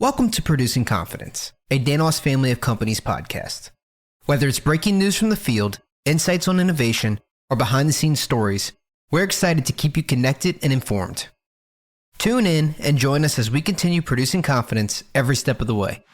Welcome to Producing Confidence, a Danos family of companies podcast. Whether it's breaking news from the field, insights on innovation, or behind-the-scenes stories, we're excited to keep you connected and informed. Tune in and join us as we continue producing confidence every step of the way.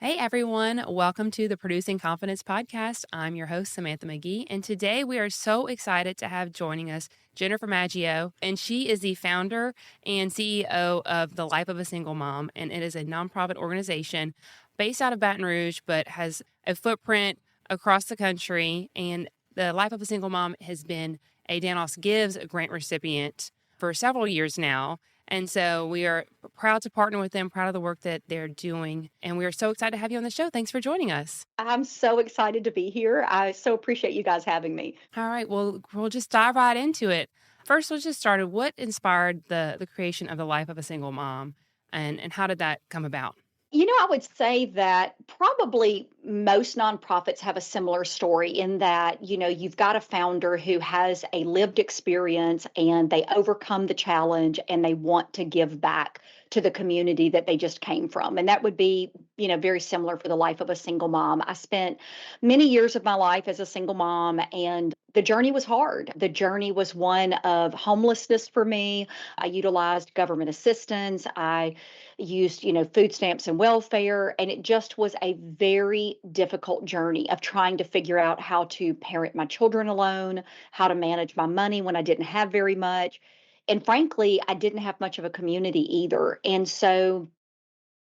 Hey everyone, welcome to the Producing Confidence podcast. I'm your host, Samantha McGee, and today we are so excited to have joining us Jennifer Maggio, and she is the founder and CEO of The Life of a Single Mom, and it is a nonprofit organization based out of Baton Rouge, but has a footprint across the country, and The Life of a Single Mom has been a Danos Gives grant recipient for several years now. And so we are proud to partner with them, proud of the work that they're doing. And we are so excited to have you on the show. Thanks for joining us. I'm so excited to be here. I so appreciate you guys having me. All right. Well, we'll just dive right into it. First, let's just start. What inspired the creation of The Life of a Single Mom, and how did that come about? I would say that probably most nonprofits have a similar story in that, you've got a founder who has a lived experience and they overcome the challenge and they want to give back to the community that they just came from. And that would be, very similar for The Life of a Single Mom. I spent many years of my life as a single mom, and the journey was hard. The journey was one of homelessness for me. I utilized government assistance. I used, food stamps and welfare. And it just was a very difficult journey of trying to figure out how to parent my children alone, how to manage my money when I didn't have very much. And frankly, I didn't have much of a community either. And so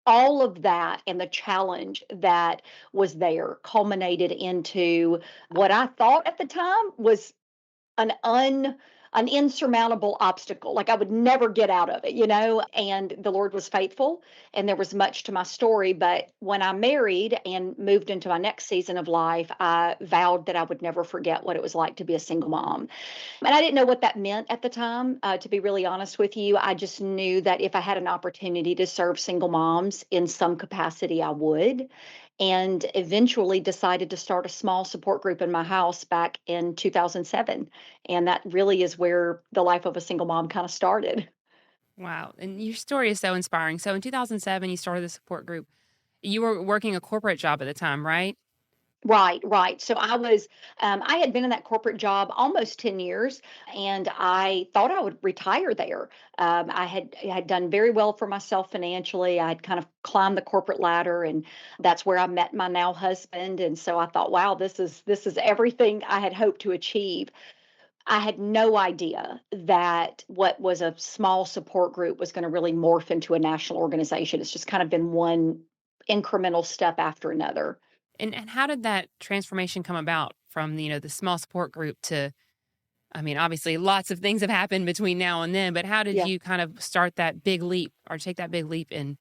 all of that and the challenge that was there culminated into what I thought at the time was an an insurmountable obstacle. Like I would never get out of it, and the Lord was faithful and there was much to my story. But when I married and moved into my next season of life, I vowed that I would never forget what it was like to be a single mom. And I didn't know what that meant at the time, to be really honest with you. I just knew that if I had an opportunity to serve single moms in some capacity, I would. And eventually decided to start a small support group in my house back in 2007. And that really is where The Life of a Single Mom kind of started. Wow. And your story is so inspiring. So in 2007, you started the support group. You were working a corporate job at the time, right? Right. So I had been in that corporate job almost 10 years, and I thought I would retire there. I had done very well for myself financially. I had kind of climbed the corporate ladder, and that's where I met my now husband. And so I thought, wow, this is everything I had hoped to achieve. I had no idea that what was a small support group was going to really morph into a national organization. It's just kind of been one incremental step after another. And how did that transformation come about from, the small support group to, I mean, obviously lots of things have happened between now and then, but how did Yeah. you kind of start that big leap or take that big leap and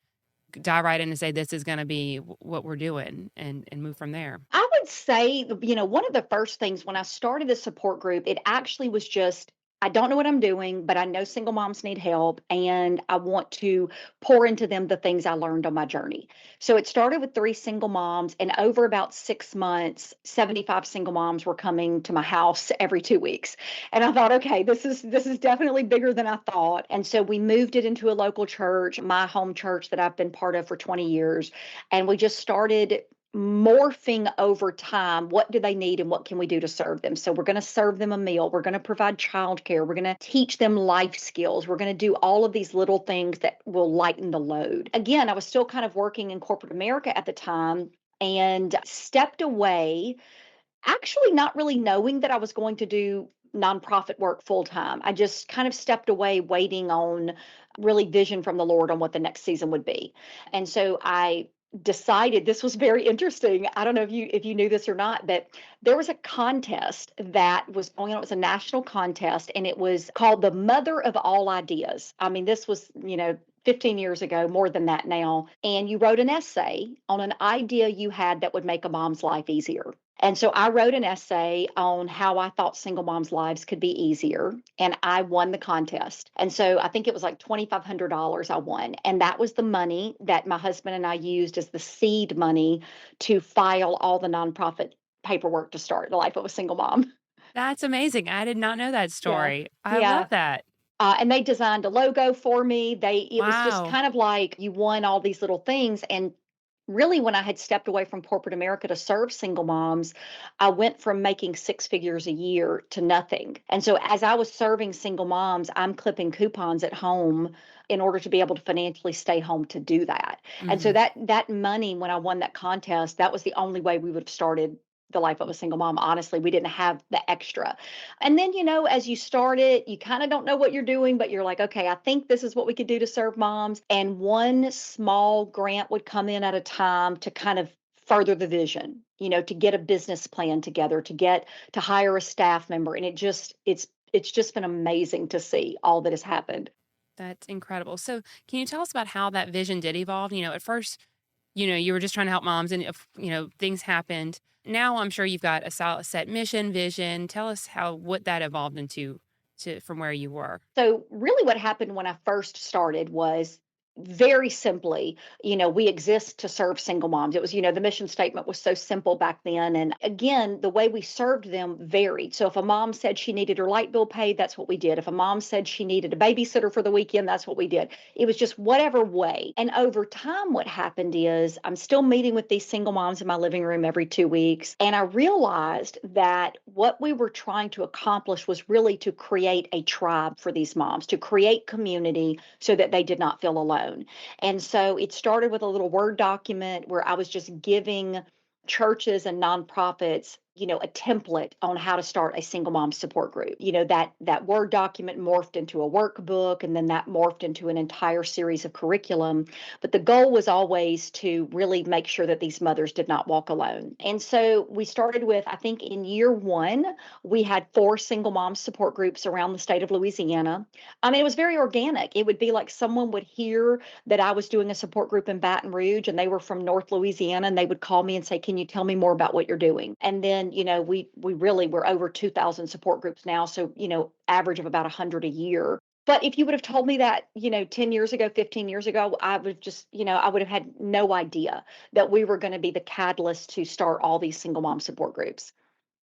dive right in and say, this is going to be what we're doing and move from there? I would say, one of the first things when I started the support group, it actually was just, I don't know what I'm doing, but I know single moms need help and I want to pour into them the things I learned on my journey. So it started with 3 single moms, and over about 6 months, 75 single moms were coming to my house every 2 weeks. And I thought, okay, this is definitely bigger than I thought. And so we moved it into a local church, my home church that I've been part of for 20 years. And we just started morphing over time. What do they need and what can we do to serve them? So we're going to serve them a meal. We're going to provide childcare. We're going to teach them life skills. We're going to do all of these little things that will lighten the load. Again, I was still kind of working in corporate America at the time and stepped away, actually not really knowing that I was going to do nonprofit work full time. I just kind of stepped away waiting on really vision from the Lord on what the next season would be. And so I decided, this was very interesting. I don't know if you knew this or not, but there was a contest that was going on. It was a national contest and it was called the Mother of All Ideas. I mean, this was, 15 years ago, more than that now. And you wrote an essay on an idea you had that would make a mom's life easier. And so I wrote an essay on how I thought single moms' lives could be easier, and I won the contest. And so I think it was like $2,500 I won. And that was the money that my husband and I used as the seed money to file all the nonprofit paperwork to start the life of a single mom. That's amazing. I did not know that Yeah. story. I love Yeah. that. And they designed a logo for me. It was just Wow. kind of like you won all these little things. And really, when I had stepped away from corporate America to serve single moms, I went from making six figures a year to nothing. And so, as I was serving single moms, I'm clipping coupons at home in order to be able to financially stay home to do that. And so Mhm. that money, when I won that contest, that was the only way we would have started the life of a single mom. Honestly, we didn't have the extra. And then, as you start it, you kind of don't know what you're doing, but you're like, okay, I think this is what we could do to serve moms. And one small grant would come in at a time to kind of further the vision, to get a business plan together, to hire a staff member. And it's just been amazing to see all that has happened. That's incredible. So, can you tell us about how that vision did evolve? At first, you were just trying to help moms and if, things happened. Now I'm sure you've got a solid set mission, vision. Tell us what that evolved into from where you were. So, really, what happened when I first started was very simply, we exist to serve single moms. It was, the mission statement was so simple back then. And again, the way we served them varied. So, if a mom said she needed her light bill paid, that's what we did. If a mom said she needed a babysitter for the weekend, that's what we did. It was just whatever way. And over time, what happened is I'm still meeting with these single moms in my living room every 2 weeks. And I realized that what we were trying to accomplish was really to create a tribe for these moms, to create community so that they did not feel alone. And so it started with a little Word document where I was just giving churches and nonprofits a template on how to start a single mom support group. That Word document morphed into a workbook, and then that morphed into an entire series of curriculum. But the goal was always to really make sure that these mothers did not walk alone. And so we started with, I think in year one, we had 4 single mom support groups around the state of Louisiana. I mean, it was very organic. It would be like someone would hear that I was doing a support group in Baton Rouge and they were from North Louisiana, and they would call me and say, "Can you tell me more about what you're doing?" And then, we're over 2,000 support groups now. So, average of about 100 a year. But if you would have told me that, 10 years ago, 15 years ago, I would have just, I would have had no idea that we were going to be the catalyst to start all these single mom support groups.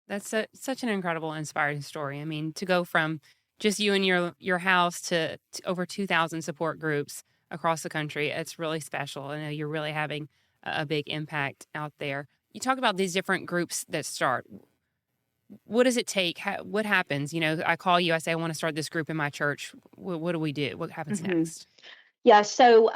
That's such an incredible, inspiring story. I mean, to go from just you and your house to over 2,000 support groups across the country, it's really special. I know you're really having a big impact out there. You talk about these different groups that start. What does it take? What happens? I call you. I say I want to start this group in my church. What do we do? What happens hmm next? Yeah, so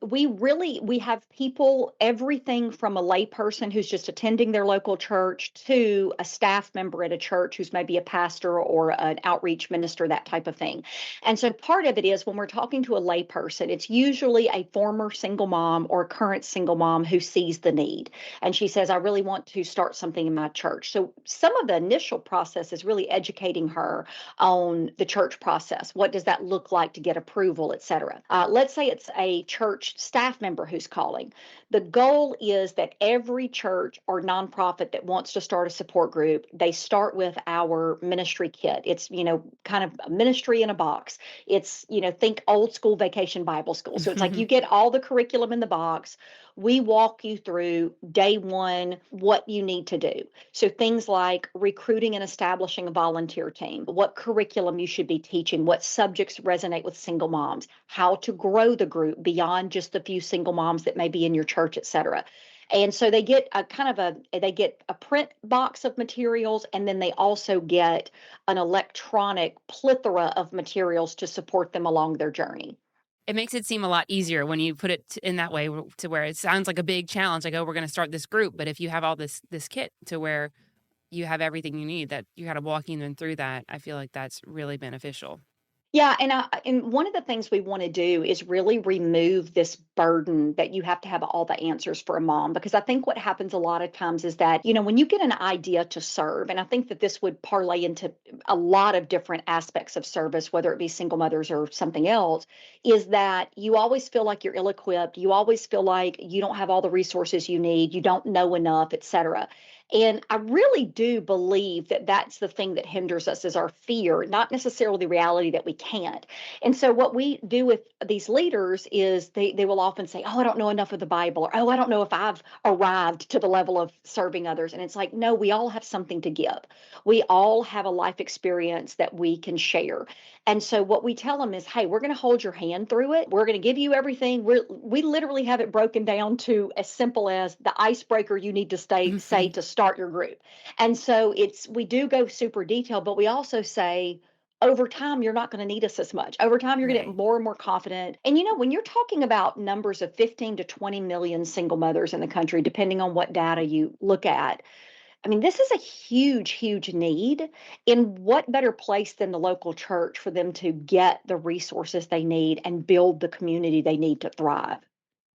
we have people, everything from a layperson who's just attending their local church to a staff member at a church who's maybe a pastor or an outreach minister, that type of thing. And so part of it is when we're talking to a layperson, it's usually a former single mom or a current single mom who sees the need. And she says, "I really want to start something in my church." So some of the initial process is really educating her on the church process. What does that look like to get approval, et cetera? Let's say it's a church staff member who's calling. The goal is that every church or nonprofit that wants to start a support group, they start with our ministry kit. It's, kind of a ministry in a box. It's, think old school vacation Bible school. So it's like you get all the curriculum in the box. We walk you through day one what you need to do. So things like recruiting and establishing a volunteer team, what curriculum you should be teaching, what subjects resonate with single moms, how to grow the group beyond just the few single moms that may be in your church, et cetera. And so they get they get a print box of materials, and then they also get an electronic plethora of materials to support them along their journey. It makes it seem a lot easier when you put it in that way to where it sounds like a big challenge. Like, oh, we're going to start this group, but if you have all this kit to where you have everything you need, that you got to walking them through that, I feel like that's really beneficial. Yeah, and one of the things we want to do is really remove this burden that you have to have all the answers for a mom, because I think what happens a lot of times is that, when you get an idea to serve, and I think that this would parlay into a lot of different aspects of service, whether it be single mothers or something else, is that you always feel like you're ill-equipped, you always feel like you don't have all the resources you need, you don't know enough, et cetera. And I really do believe that that's the thing that hinders us is our fear, not necessarily the reality that we can't. And so what we do with these leaders is they will often say, "Oh, I don't know enough of the Bible," or "Oh, I don't know if I've arrived to the level of serving others." And it's like, no, we all have something to give. We all have a life experience that we can share. And so what we tell them is, "Hey, we're going to hold your hand through it. We're going to give you everything. We literally have it broken down to as simple as the icebreaker you need to say Mhm. to start your group." And so we do go super detailed, but we also say, over time, you're not going to need us as much. Over time, you're going to get Right. more and more confident. And when you're talking about numbers of 15 to 20 million single mothers in the country, depending on what data you look at, I mean, this is a huge, huge need. In what better place than the local church for them to get the resources they need and build the community they need to thrive?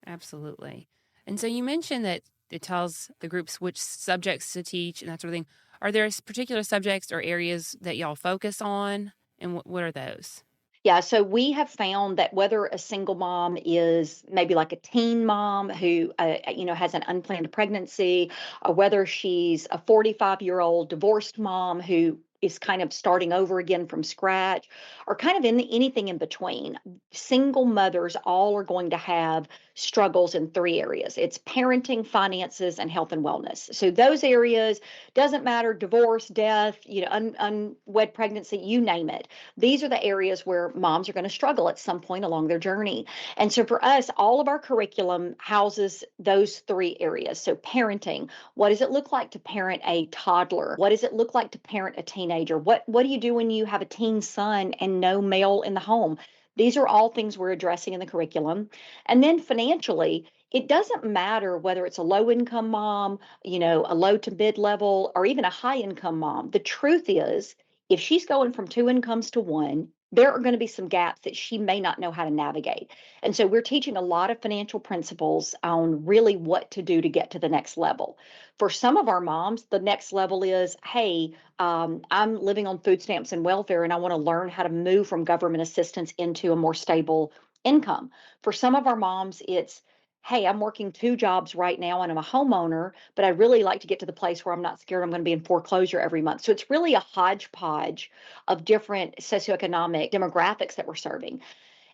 Absolutely. And so you mentioned that it tells the groups which subjects to teach and that sort of thing. Are there particular subjects or areas that y'all focus on? And what are those? Yeah, so we have found that whether a single mom is maybe like a teen mom who, has an unplanned pregnancy, or whether she's a 45-year-old divorced mom who is kind of starting over again from scratch, or kind of anything in between, single mothers all are going to have struggles in three areas. It's parenting, finances, and health and wellness. So those areas doesn't matter, divorce, death, unwed pregnancy, you name it, these are the areas where moms are going to struggle at some point along their journey. And so for us, all of our curriculum houses those three areas. So parenting, what does it look like to parent a toddler? What does it look like to parent a teenager? What do you do when you have a teen son and no male in the home? These are all things we're addressing in the curriculum. And then financially, it doesn't matter whether it's a low income mom, a low to mid level, or even a high income mom. The truth is, if she's going from two incomes to one, there are going to be some gaps that she may not know how to navigate. And so we're teaching a lot of financial principles on really what to do to get to the next level. For some of our moms, the next level is, hey, I'm living on food stamps and welfare, and I want to learn how to move from government assistance into a more stable income. For some of our moms, it's, hey, I'm working two jobs right now and I'm a homeowner, but I really like to get to the place where I'm not scared I'm going to be in foreclosure every month. So it's really a hodgepodge of different socioeconomic demographics that we're serving.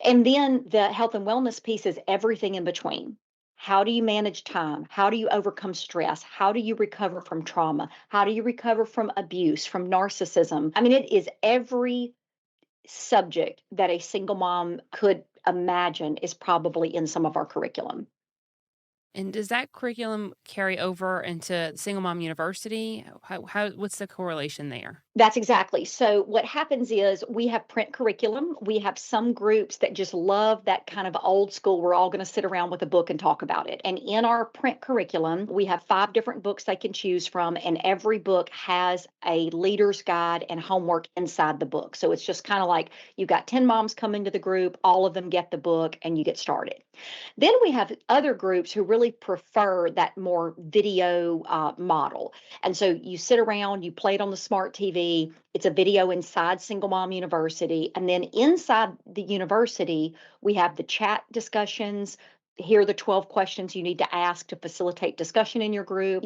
And then the health and wellness piece is everything in between. How do you manage time? How do you overcome stress? How do you recover from trauma? How do you recover from abuse, from narcissism? I mean, it is every subject that a single mom could imagine is probably in some of our curriculum. And does that curriculum carry over into Single Mom University? What's the correlation there? That's exactly. So what happens is we have print curriculum. We have some groups that just love that kind of old school. We're all going to sit around with a book and talk about it. And in our print curriculum, we have 5 different books they can choose from, and every book has a leader's guide and homework inside the book. So it's just kind of like you've got 10 moms come into the group, all of them get the book, and you get started. Then we have other groups who really prefer that more video model. And so you sit around, you play it on the smart TV. It's a video inside Single Mom University. And then inside the university, we have the chat discussions. Here are the 12 questions you need to ask to facilitate discussion in your group.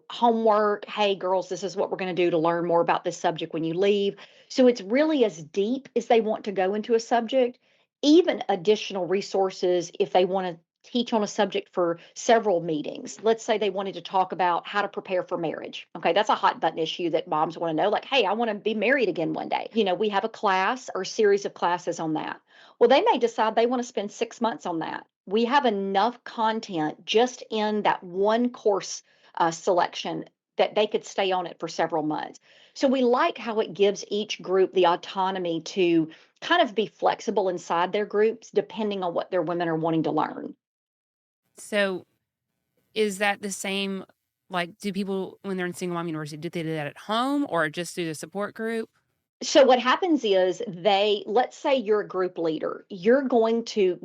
Homework. Hey, girls, this is what we're going to do to learn more about this subject when you leave. So it's really as deep as they want to go into a subject, even additional resources if they want to teach on a subject for several meetings. Let's say they wanted to talk about how to prepare for marriage. Okay, that's a hot button issue that moms want to know. Like, hey, I want to be married again one day. We have a class or a series of classes on that. Well, they may decide they want to spend 6 months on that. We have enough content just in that one course selection that they could stay on it for several months. So we like how it gives each group the autonomy to kind of be flexible inside their groups depending on what their women are wanting to learn. So is that the same? Like, do people, when they're in Single Mom University, do they do that at home or just through the support group? So what happens is let's say you're a group leader, you're going to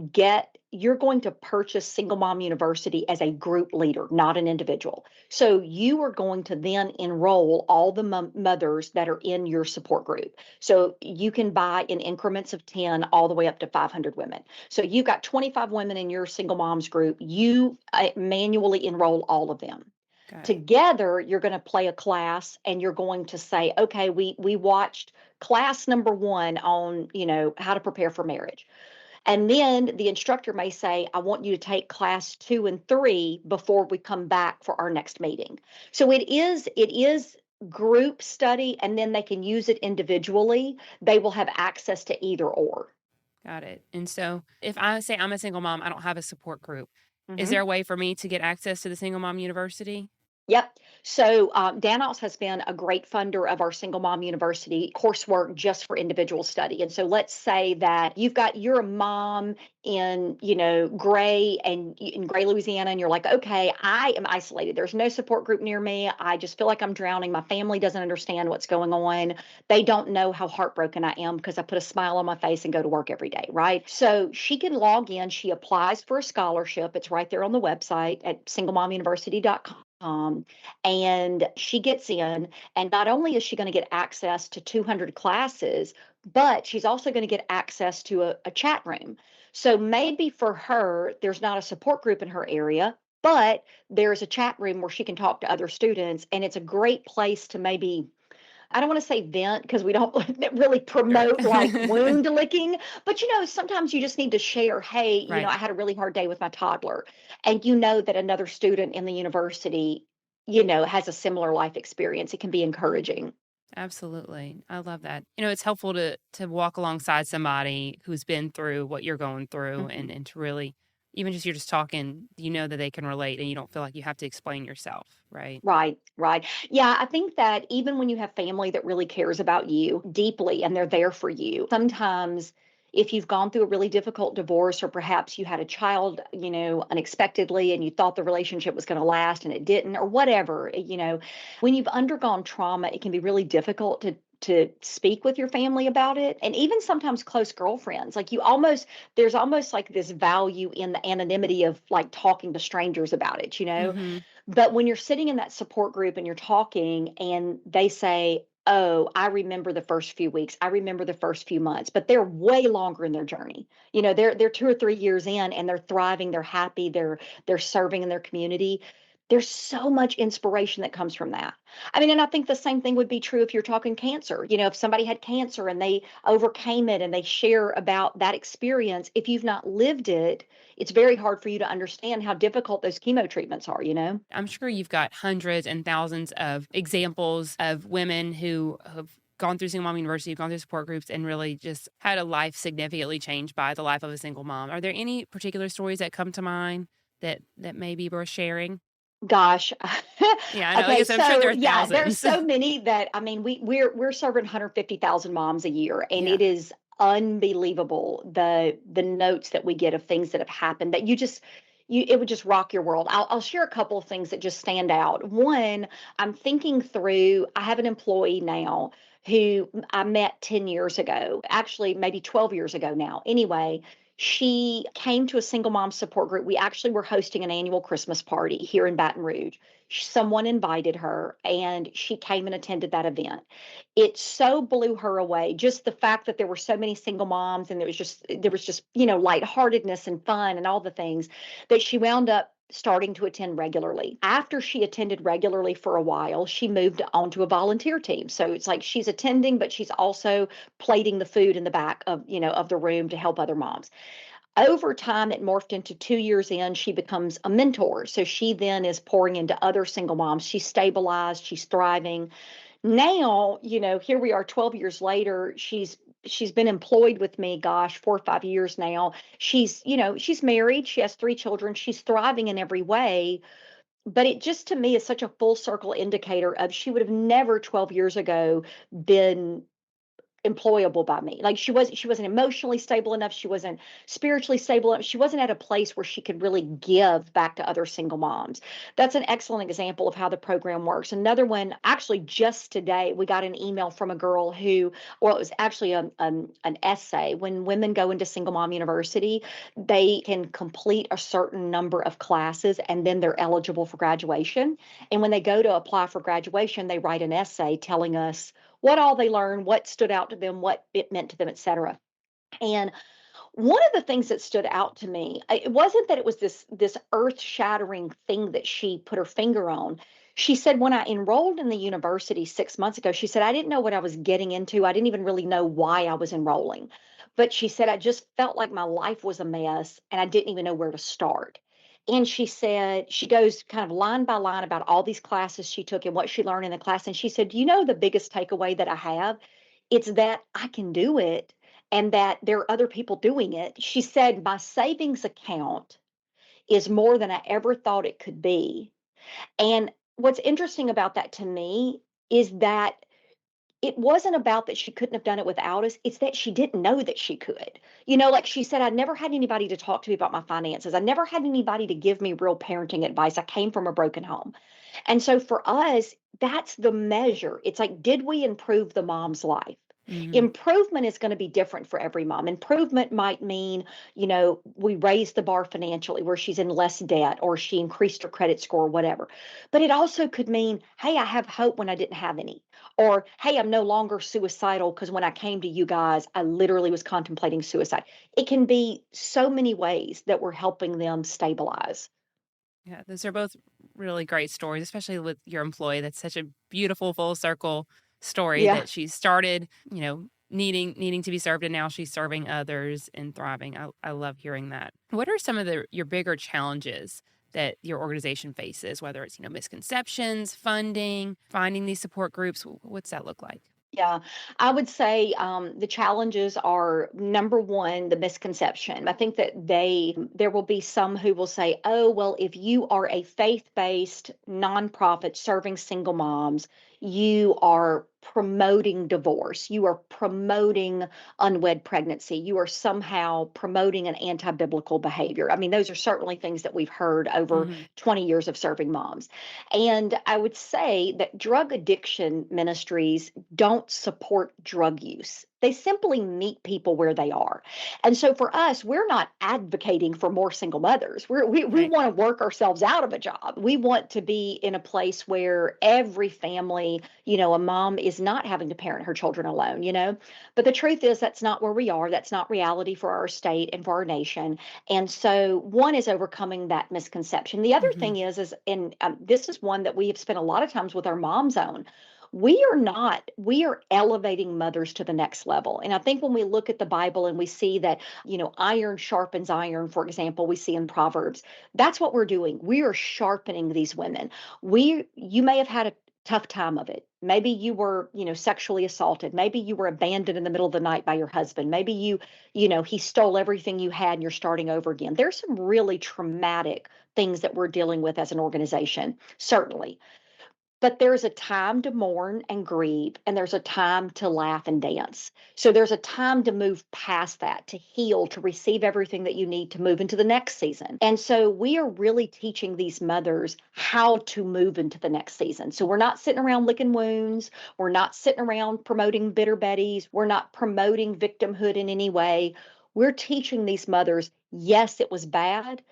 purchase Single Mom University as a group leader, not an individual. So you are going to then enroll all the mothers that are in your support group. So you can buy in increments of 10 all the way up to 500 women. So you've got 25 women in your single moms group, you manually enroll all of them. Got it. Together, you're going to play a class and you're going to say, okay, we watched class number 1 on, how to prepare for marriage. And then the instructor may say, I want you to take class 2 and 3 before we come back for our next meeting. So it is group study, and then they can use it individually. They will have access to either or. Got it. And so if I say I'm a single mom, I don't have a support group. Is there Mhm. a way for me to get access to the Single Mom University? Yep. So Danos has been a great funder of our Single Mom University coursework just for individual study. And so let's say that you're a mom in Gray and in Gray, Louisiana, and you're like, okay, I am isolated. There's no support group near me. I just feel like I'm drowning. My family doesn't understand what's going on. They don't know how heartbroken I am because I put a smile on my face and go to work every day, right? So she can log in. She applies for a scholarship. It's right there on the website at singlemomuniversity.com, and she gets in, and not only is she going to get access to 200 classes, but she's also going to get access to a chat room. So maybe for her there's not a support group in her area, but there's a chat room where she can talk to other students, and it's a great place to maybe, I don't want to say vent because we don't really Sure. promote like wound licking, but sometimes you just need to share, hey, Right. I had a really hard day with my toddler. And that another student in the university, has a similar life experience. It can be encouraging. Absolutely. I love that. It's helpful to walk alongside somebody who's been through what you're going through Mhm. and to really even just you're just talking, that they can relate and you don't feel like you have to explain yourself, right? Right, right. Yeah, I think that even when you have family that really cares about you deeply and they're there for you, sometimes if you've gone through a really difficult divorce or perhaps you had a child, unexpectedly and you thought the relationship was going to last and it didn't or whatever, when you've undergone trauma, it can be really difficult to speak with your family about it, and even sometimes close girlfriends. Like there's almost like this value in the anonymity of like talking to strangers about it. Mhm. But when you're sitting in that support group and you're talking and they say, oh, I remember the first few weeks, I remember the first few months, but they're way longer in their journey. They're 2 or 3 years in and they're thriving, they're happy, they're serving in their community. There's so much inspiration that comes from that. I mean, and I think the same thing would be true if you're talking cancer. If somebody had cancer and they overcame it and they share about that experience, if you've not lived it, it's very hard for you to understand how difficult those chemo treatments are. I'm sure you've got hundreds and thousands of examples of women who have gone through single mom university, gone through support groups, and really just had a life significantly changed by the life of a single mom. Are there any particular stories that come to mind that may be worth sharing? Gosh. Yeah, I know. Like I Okay, said, I'm sure so there are yeah, there's thousands. so many that, I mean, we're serving 150,000 moms a year, and Yeah. it is unbelievable the notes that we get of things that have happened that it would just rock your world. I'll share a couple of things that just stand out. One, I'm thinking through, I have an employee now who I met 10 years ago, actually maybe 12 years ago now. Anyway, she came to a single mom support group. We actually were hosting an annual Christmas party here in Baton Rouge. Someone invited her and she came and attended that event. It so blew her away. Just the fact that there were so many single moms and there was just, lightheartedness and fun and all the things that she wound up starting to attend regularly. After she attended regularly for a while, she moved on to a volunteer team. So it's like she's attending, but she's also plating the food in the back of the room to help other moms. Over time, it morphed into 2 years in, she becomes a mentor. So she then is pouring into other single moms. She's stabilized, she's thriving. Now, here we are 12 years later. She's been employed with me, gosh, 4 or 5 years now. She's married, she has 3 children, she's thriving in every way. But it just to me is such a full circle indicator of she would have never 12 years ago been employable by me. Like she wasn't emotionally stable enough, she wasn't spiritually stable enough, she wasn't at a place where she could really give back to other single moms. That's an excellent example of how the program works. Another one, actually just today, we got an email from a girl who, well, it was actually an essay. When women go into single mom university, they can complete a certain number of classes and then they're eligible for graduation. And when they go to apply for graduation, they write an essay telling us what all they learned, what stood out to them, what it meant to them, et cetera. And one of the things that stood out to me, it wasn't that it was this earth-shattering thing that she put her finger on. She said, when I enrolled in the university 6 months ago, she said, I didn't know what I was getting into. I didn't even really know why I was enrolling. But she said, I just felt like my life was a mess and I didn't even know where to start. And she said, she goes kind of line by line about all these classes she took and what she learned in the class. And she said, you know, the biggest takeaway that I have, it's that I can do it and that there are other people doing it. She said, my savings account is more than I ever thought it could be. And what's interesting about that to me is that it wasn't about that she couldn't have done it without us. It's that she didn't know that she could. You know, like she said, I never had anybody to talk to me about my finances. I never had anybody to give me real parenting advice. I came from a broken home. And so for us, that's the measure. It's like, did we improve the mom's life? Hmm. Improvement is going to be different for every mom. Improvement might mean, you know, we raised the bar financially where she's in less debt or she increased her credit score or whatever. But it also could mean, hey, I have hope when I didn't have any. Or, hey, I'm no longer suicidal because when I came to you guys, I literally was contemplating suicide. It can be so many ways that we're helping them stabilize. Yeah, those are both really great stories, especially with your employee. That's such a beautiful full circle story Yeah. that she started, needing to be served, and now she's serving others and thriving. I love hearing that. What are some of your bigger challenges that your organization faces, whether it's, misconceptions, funding, finding these support groups? What's that look like? Yeah, I would say the challenges are number one, the misconception. I think that there will be some who will say, oh, well, if you are a faith-based nonprofit serving single moms, you are promoting divorce, you are promoting unwed pregnancy, you are somehow promoting an anti-biblical behavior. I mean, those are certainly things that we've heard over Hmm. 20 years of serving moms. And I would say that drug addiction ministries don't support drug use. They simply meet people where they are. And so for us, we're not advocating for more single mothers. We Right. want to work ourselves out of a job. We want to be in a place where every family, you know, a mom is not having to parent her children alone, you know. But the truth is, that's not where we are. That's not reality for our state and for our nation. And so one is overcoming that misconception. The other Hmm. thing is, and this is one that we have spent a lot of times with our moms on. We are not, we are elevating mothers to the next level. And I think when we look at the Bible and we see that, you know, iron sharpens iron, for example, we see in Proverbs, that's what we're doing. We are sharpening these women. You may have had a tough time of it. Maybe you were, you know, sexually assaulted. Maybe you were abandoned in the middle of the night by your husband. Maybe you know, he stole everything you had and you're starting over again. There's some really traumatic things that we're dealing with as an organization, certainly. But there's a time to mourn and grieve, and there's a time to laugh and dance. So there's a time to move past that, to heal, to receive everything that you need to move into the next season. And so we are really teaching these mothers how to move into the next season. So we're not sitting around licking wounds. We're not sitting around promoting bitter betties. We're not promoting victimhood in any way. We're teaching these mothers, yes, it was bad,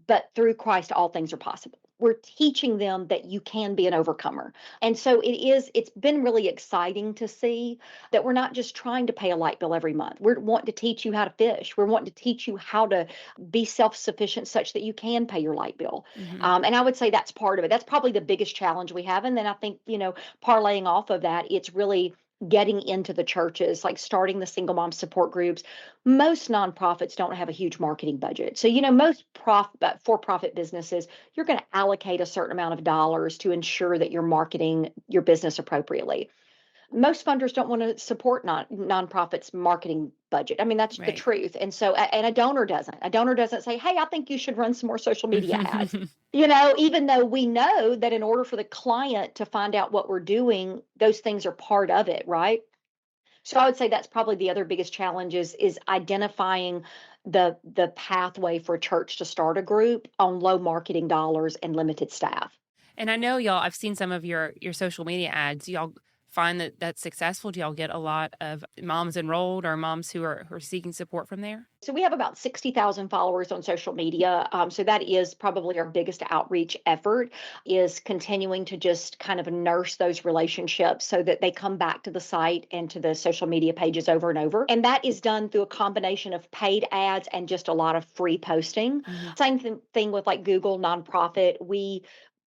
but through Christ, all things are possible. We're teaching them that you can be an overcomer. And so it's been really exciting to see that we're not just trying to pay a light bill every month. We're wanting to teach you how to fish. We're wanting to teach you how to be self sufficient such that you can pay your light bill. Hmm. And I would say that's part of it. That's probably the biggest challenge we have. And then I think, you know, parlaying off of that, it's really getting into the churches, like starting the single mom support groups. Most nonprofits don't have a huge marketing budget. So, you know, most for-profit businesses, you're going to allocate a certain amount of dollars to ensure that you're marketing your business appropriately. Most funders don't want to support nonprofits marketing budget. I mean, that's the Right. truth. And so and a donor doesn't. A donor doesn't say, "Hey, I think you should run some more social media ads." You know, even though we know that in order for the client to find out what we're doing, those things are part of it, right? So I would say that's probably the other biggest challenge is identifying the pathway for a church to start a group on low marketing dollars and limited staff. And I know y'all, I've seen some of your social media ads. Y'all find that that's successful? Do y'all get a lot of moms enrolled or moms who are seeking support from there? So we have about 60,000 followers on social media. So that is probably our biggest outreach effort is continuing to just kind of nurse those relationships so that they come back to the site and to the social media pages over and over. And that is done through a combination of paid ads and just a lot of free posting. Hmm. Same thing with like Google nonprofit.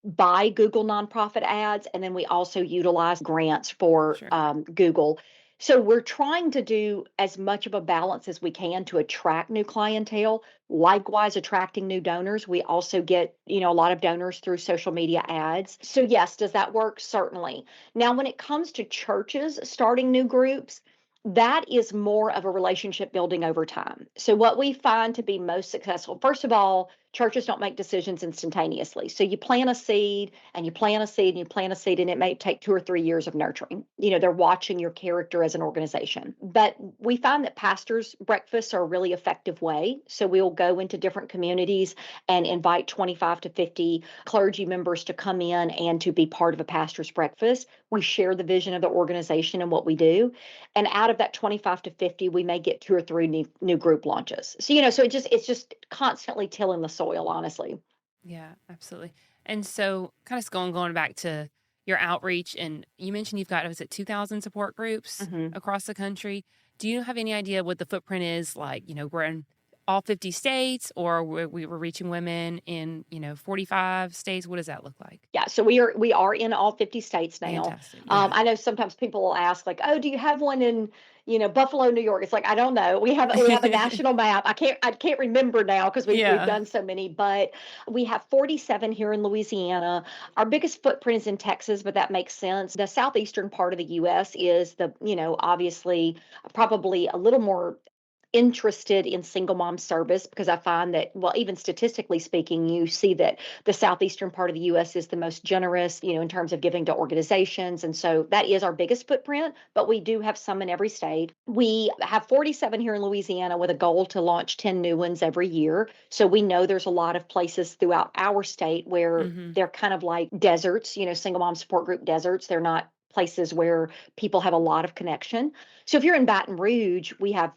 buy Google nonprofit ads, and then we also utilize grants for Sure. Google. So we're trying to do as much of a balance as we can to attract new clientele. Likewise, attracting new donors. We also get, a lot of donors through social media ads. So yes, does that work? Certainly. Now, when it comes to churches starting new groups, that is more of a relationship building over time. So, what we find to be most successful, first of all, churches don't make decisions instantaneously. So, you plant a seed and you plant a seed and you plant a seed, and it may take 2 or 3 years of nurturing. They're watching your character as an organization. But we find that pastors' breakfasts are a really effective way. So, we'll go into different communities and invite 25 to 50 clergy members to come in and to be part of a pastor's breakfast. We share the vision of the organization and what we do. And out of that 25 to 50, we may get 2 or 3 new group launches. So, so it's just constantly tilling the soil, honestly. Yeah, absolutely. And so, kind of going back to your outreach, and you mentioned you've got, was it 2,000 support groups Mhm. across the country? Do you have any idea what the footprint is? Like, we're in all 50 states, or we were reaching women in 45 states. What does that look like? Yeah, so we are in all 50 states now. Fantastic. Yeah. I know sometimes people will ask, like, "Oh, do you have one in, Buffalo, New York?" It's like, I don't know. We have a national map. I can't remember now because we've Yeah. done so many, but we have 47 here in Louisiana. Our biggest footprint is in Texas, but that makes sense. The southeastern part of the U.S. is obviously probably a little more interested in single mom service, because I find that, well, even statistically speaking, you see that the southeastern part of the US is the most generous, in terms of giving to organizations. And so that is our biggest footprint, but we do have some in every state. We have 47 here in Louisiana with a goal to launch 10 new ones every year. So we know there's a lot of places throughout our state where Mm-hmm. they're kind of like deserts, single mom support group deserts. They're not places where people have a lot of connection. So if you're in Baton Rouge, we have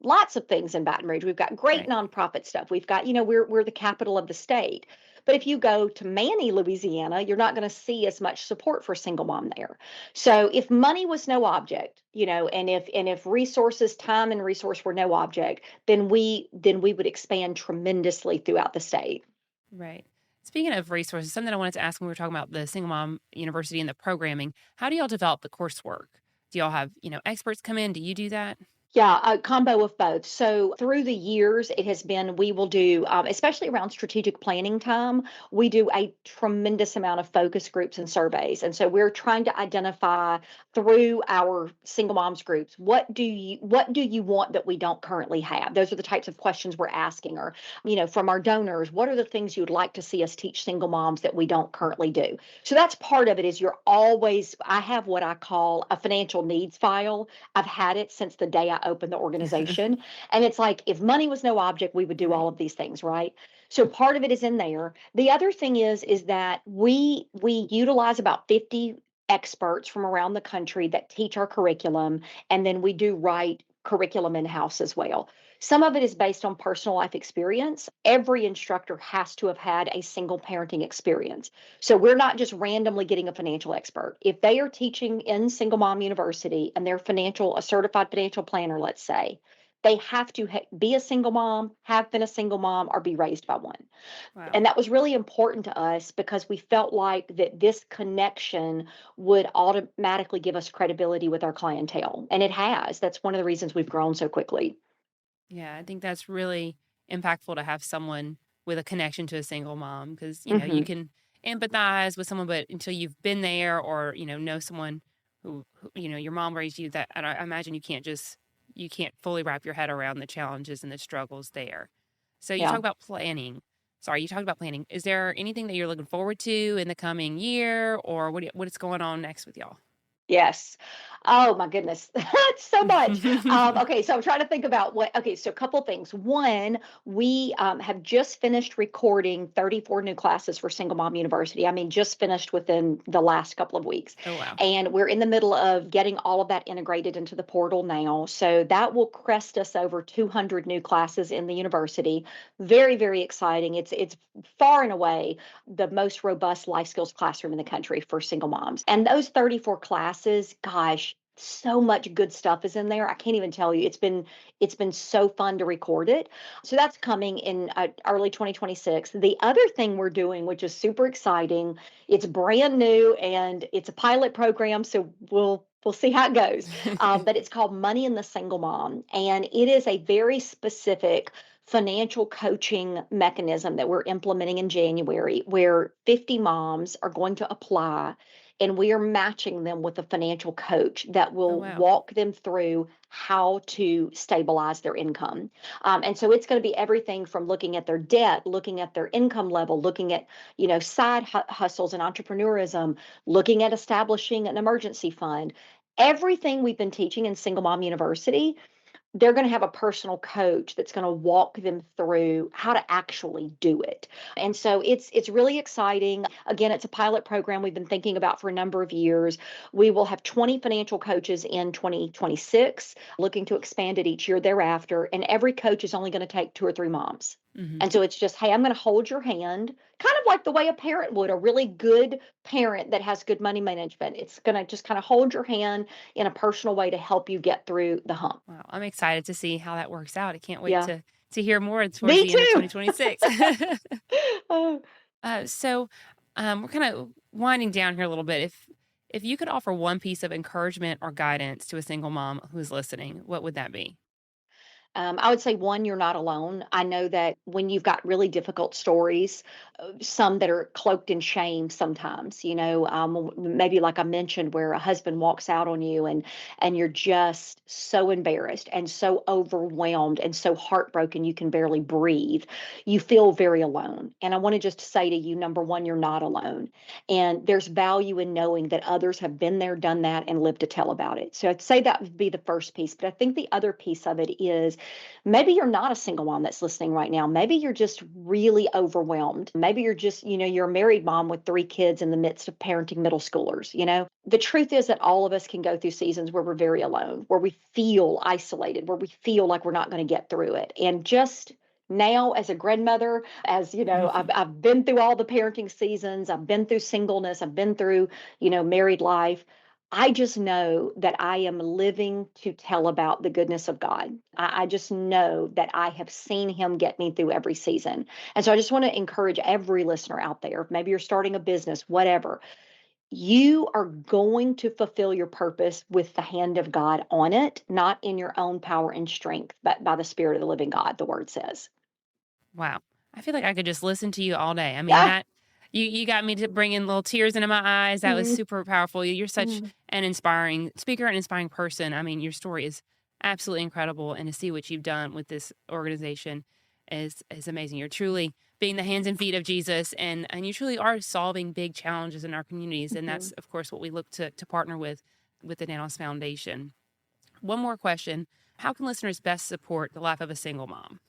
lots of things in Baton Rouge. We've got great Right. nonprofit stuff. We've got, we're the capital of the state. But if you go to Manny, Louisiana, you're not going to see as much support for single mom there. So if money was no object, and if resources, time and resource were no object, then we would expand tremendously throughout the state. Right. Speaking of resources, something I wanted to ask when we were talking about the Single Mom University and the programming, how do y'all develop the coursework? Do y'all have, experts come in? Do you do that? Yeah, a combo of both. So through the years, it has been, we will do, especially around strategic planning time, we do a tremendous amount of focus groups and surveys. And so we're trying to identify through our single moms groups, what do you want that we don't currently have? Those are the types of questions we're asking. Or, from our donors, what are the things you'd like to see us teach single moms that we don't currently do? So that's part of it. Is I have what I call a financial needs file. I've had it since the day I opened the organization. And it's like, if money was no object, we would do Right. all of these things, right? So part of it is in there. The other thing is that we utilize about 50 experts from around the country that teach our curriculum, and then we do write curriculum in-house as well. Some of it is based on personal life experience. Every instructor has to have had a single parenting experience. So we're not just randomly getting a financial expert. If they are teaching in Single Mom University and they're a certified financial planner, let's say, they have to be a single mom, have been a single mom, or be raised by one. Wow. And that was really important to us because we felt like that this connection would automatically give us credibility with our clientele. And it has. That's one of the reasons we've grown so quickly. Yeah, I think that's really impactful to have someone with a connection to a single mom because, you Hmm. can empathize with someone, but until you've been there or, know someone who your mom raised you, that I imagine you can't fully wrap your head around the challenges and the struggles there. So you Yeah. talk about planning. Sorry, you talked about planning. Is there anything that you're looking forward to in the coming year or what is going on next with y'all? Yes. Oh my goodness. It's so much. Okay, so I'm trying to think about okay, so a couple things. One, we have just finished recording 34 new classes for Single Mom University. I mean, just finished within the last couple of weeks. Oh, wow. And we're in the middle of getting all of that integrated into the portal now. So that will crest us over 200 new classes in the university. Very, very exciting. It's far and away the most robust life skills classroom in the country for single moms. And those 34 classes, gosh, So much good stuff is in there. I can't even tell you. It's been so fun to record it. So that's coming in early 2026. The other thing we're doing, which is super exciting, it's brand new and it's a pilot program. So we'll see how it goes. But it's called Money in the Single Mom, and it is a very specific financial coaching mechanism that we're implementing in January, where 50 moms are going to apply, and we are matching them with a financial coach that Oh, will wow. walk them through how to stabilize their income. And so it's going to be everything from looking at their debt, looking at their income level, looking at, side hustles and entrepreneurism, looking at establishing an emergency fund. Everything we've been teaching in Single Mom University, they're going to have a personal coach that's going to walk them through how to actually do it. And so it's really exciting. Again, it's a pilot program we've been thinking about for a number of years. We will have 20 financial coaches in 2026, looking to expand it each year thereafter, and every coach is only going to take 2 or 3 moms. Hmm. And so it's just, hey, I'm going to hold your hand, kind of like the way a parent would, a really good parent that has good money management. It's going to just kind of hold your hand in a personal way to help you get through the hump. Wow, I'm excited to see how that works out. I can't wait Yeah. to hear more towards Me the end of too. 2026. Oh, So we're kind of winding down here a little bit. If you could offer one piece of encouragement or guidance to a single mom who's listening, what would that be? I would say one, you're not alone. I know that when you've got really difficult stories, some that are cloaked in shame sometimes, maybe like I mentioned, where a husband walks out on you and you're just so embarrassed and so overwhelmed and so heartbroken you can barely breathe. You feel very alone. And I want to just say to you, number one, you're not alone. And there's value in knowing that others have been there, done that, and lived to tell about it. So I'd say that would be the first piece. But I think the other piece of it is, maybe you're not a single mom that's listening right now. Maybe you're just really overwhelmed. Maybe you're just, you're a married mom with 3 kids in the midst of parenting middle schoolers. The truth is that all of us can go through seasons where we're very alone, where we feel isolated, where we feel like we're not going to get through it. And just now, as a grandmother, as you know, I've been through all the parenting seasons, I've been through singleness, I've been through, married life. I just know that I am living to tell about the goodness of God. I just know that I have seen him get me through every season. And so I just want to encourage every listener out there, maybe you're starting a business, whatever, you are going to fulfill your purpose with the hand of God on it, not in your own power and strength, but by the Spirit of the living God, the word says. Wow. I feel like I could just listen to you all day. I mean, Yeah. that you got me to bring in little tears into my eyes. That was Mhm. super powerful. You're such Mhm. an inspiring speaker and inspiring person. I mean, your story is absolutely incredible, and to see what you've done with this organization is amazing. You're truly being the hands and feet of Jesus, and you truly are solving big challenges in our communities, and that's Mhm. of course what we look to partner with the Danos Foundation. One more question: how can listeners best support the life of a single mom?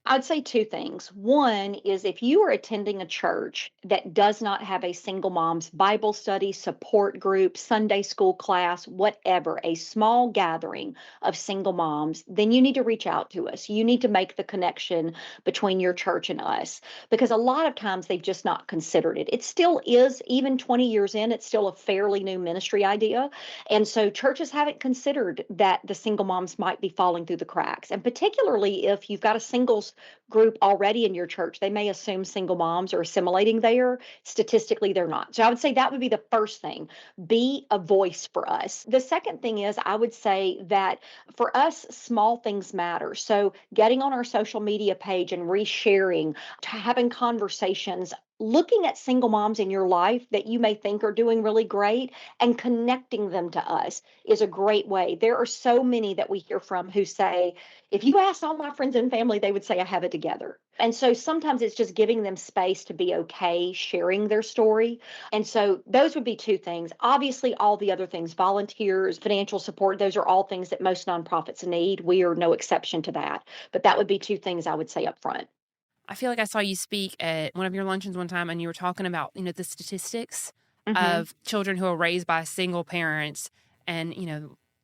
I'd say 2 things. One is, if you are attending a church that does not have a single mom's Bible study, support group, Sunday school class, whatever, a small gathering of single moms, then you need to reach out to us. You need to make the connection between your church and us, because a lot of times they've just not considered it. It still is, even 20 years in, it's still a fairly new ministry idea. And so churches haven't considered that the single moms might be falling through the cracks. And particularly if you've got a singles group already in your church, they may assume single moms are assimilating there. Statistically, they're not. So I would say that would be the first thing. Be a voice for us. The second thing is, I would say that for us, small things matter. So getting on our social media page and resharing, having conversations, looking at single moms in your life that you may think are doing really great and connecting them to us is a great way. There are so many that we hear from who say, if you asked all my friends and family, they would say I have it together. And so sometimes it's just giving them space to be okay sharing their story. And so those would be 2 things. Obviously, all the other things, volunteers, financial support, those are all things that most nonprofits need. We are no exception to that. But that would be 2 things I would say up front. I feel like I saw you speak at one of your luncheons one time, and you were talking about, the statistics Hmm. of children who are raised by single parents. And,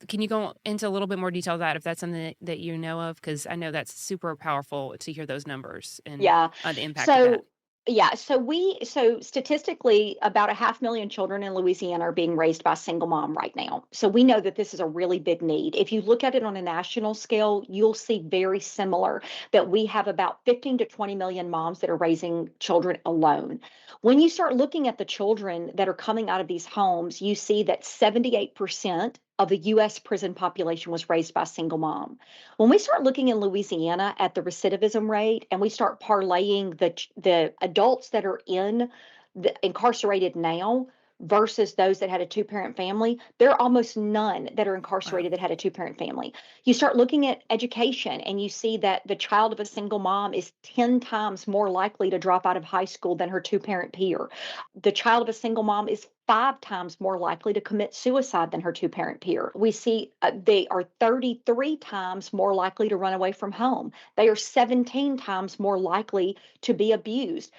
can you go into a little bit more detail of that if that's something that you know of? Because I know that's super powerful to hear those numbers and Yeah. the impact of So that. Yeah, so statistically, about a 500,000 children in Louisiana are being raised by a single mom right now. So we know that this is a really big need. If you look at it on a national scale, you'll see very similar that we have about 15 to 20 million moms that are raising children alone. When you start looking at the children that are coming out of these homes, you see that 78% of the US prison population was raised by a single mom. When we start looking in Louisiana at the recidivism rate and we start parlaying the adults that are incarcerated now versus those that had a two-parent family, there are almost none that are Wow. incarcerated that had a two-parent family. You start looking at education and you see that the child of a single mom is 10 times more likely to drop out of high school than her two-parent peer. The child of a single mom is 5 times more likely to commit suicide than her two-parent peer. We see they are 33 times more likely to run away from home. They are 17 times more likely to be abused.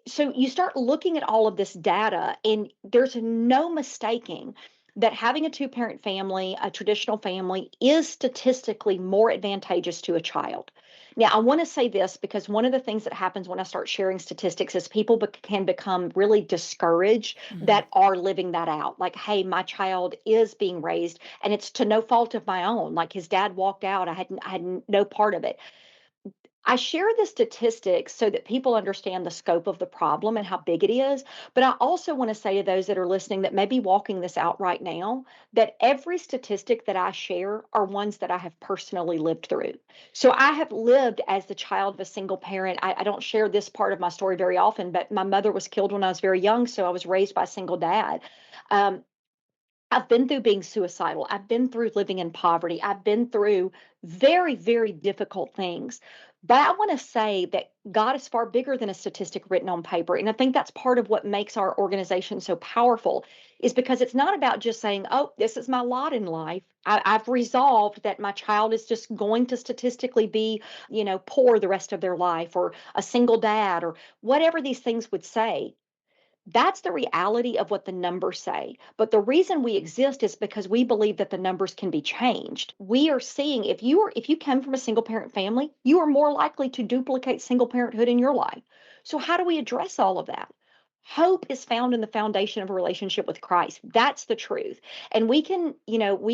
So you start looking at all of this data, and there's no mistaking that having a two-parent family, a traditional family, is statistically more advantageous to a child. Now, I want to say this because one of the things that happens when I start sharing statistics is people can become really discouraged Hmm. that are living that out. Like, hey, my child is being raised and it's to no fault of my own. Like his dad walked out, I had no part of it. I share the statistics so that people understand the scope of the problem and how big it is. But I also want to say to those that are listening that may be walking this out right now that every statistic that I share are ones that I have personally lived through. So I have lived as the child of a single parent. I don't share this part of my story very often, but my mother was killed when I was very young. So I was raised by a single dad. Um, I've been through being suicidal. I've been through living in poverty. I've been through very, very difficult things. But I want to say that God is far bigger than a statistic written on paper. And I think that's part of what makes our organization so powerful is because it's not about just saying, oh, this is my lot in life. I've resolved that my child is just going to statistically be, poor the rest of their life or a single dad or whatever these things would say. That's the reality of what the numbers say. But the reason we exist is because we believe that the numbers can be changed. We are seeing if you come from a single parent family, you are more likely to duplicate single parenthood in your life. So how do we address all of that? Hope is found in the foundation of a relationship with Christ. That's the truth. And we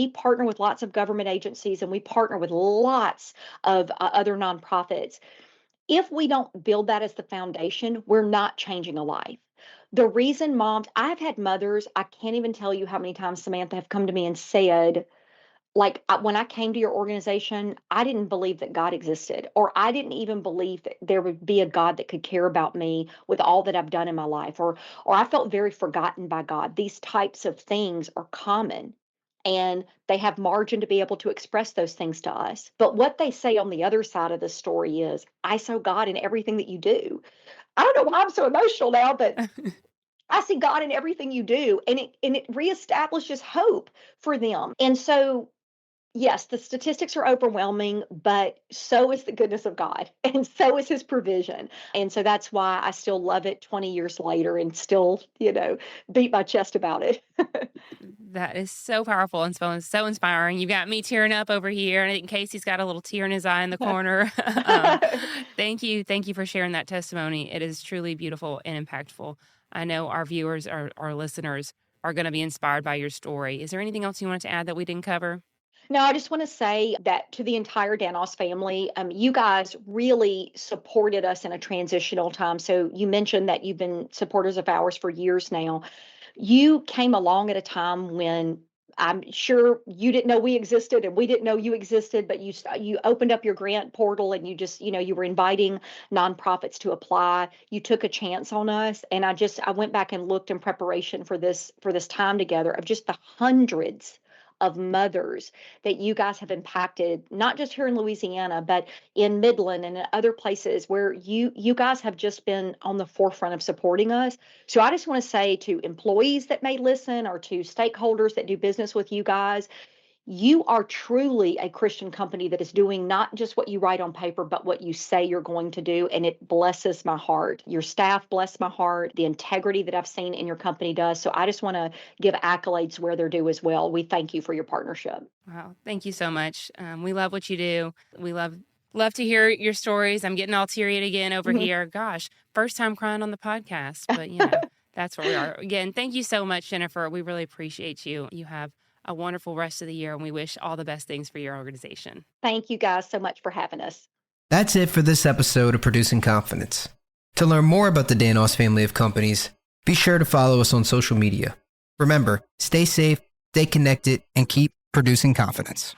partner with lots of government agencies and we partner with lots of other nonprofits. If we don't build that as the foundation, we're not changing a life. The reason I've had mothers, I can't even tell you how many times, Samantha, have come to me and said, like, when I came to your organization, I didn't believe that God existed, or I didn't even believe that there would be a God that could care about me with all that I've done in my life, or I felt very forgotten by God. These types of things are common. And they have margin to be able to express those things to us. But what they say on the other side of the story is, I saw God in everything that you do. I don't know why I'm so emotional now, but I see God in everything you do, and it reestablishes hope for them. And so, yes, the statistics are overwhelming, but so is the goodness of God, and so is His provision. And so that's why I still love it 20 years later and still, beat my chest about it. That is so powerful and so inspiring. You got me tearing up over here, and I think Casey's got a little tear in his eye in the corner. Thank you for sharing that testimony. It is truly beautiful and impactful. I know our viewers, our listeners, are going to be inspired by your story. Is there anything else you wanted to add that we didn't cover? No, I just want to say that to the entire Danos family, you guys really supported us in a transitional time. So you mentioned that you've been supporters of ours for years now. You came along at a time when I'm sure you didn't know we existed and we didn't know you existed, but you opened up your grant portal and you just, you were inviting nonprofits to apply. You took a chance on us, and I went back and looked in preparation for this time together of just the hundreds of mothers that you guys have impacted, not just here in Louisiana, but in Midland and in other places where you guys have just been on the forefront of supporting us. So I just want to say to employees that may listen or to stakeholders that do business with you guys, you are truly a Christian company that is doing not just what you write on paper, but what you say you're going to do. And it blesses my heart. Your staff bless my heart. The integrity that I've seen in your company does. So I just want to give accolades where they're due as well. We thank you for your partnership. Wow. Thank you so much. We love what you do. We love Love to hear your stories. I'm getting all teary again over Mhm. here. Gosh, first time crying on the podcast, but that's where we are. Again, thank you so much, Jennifer. We really appreciate you. You have a wonderful rest of the year, and we wish all the best things for your organization. Thank you guys so much for having us. That's it for this episode of Producing Confidence. To learn more about the Danos family of companies, be sure to follow us on social media. Remember, stay safe, stay connected, and keep producing confidence.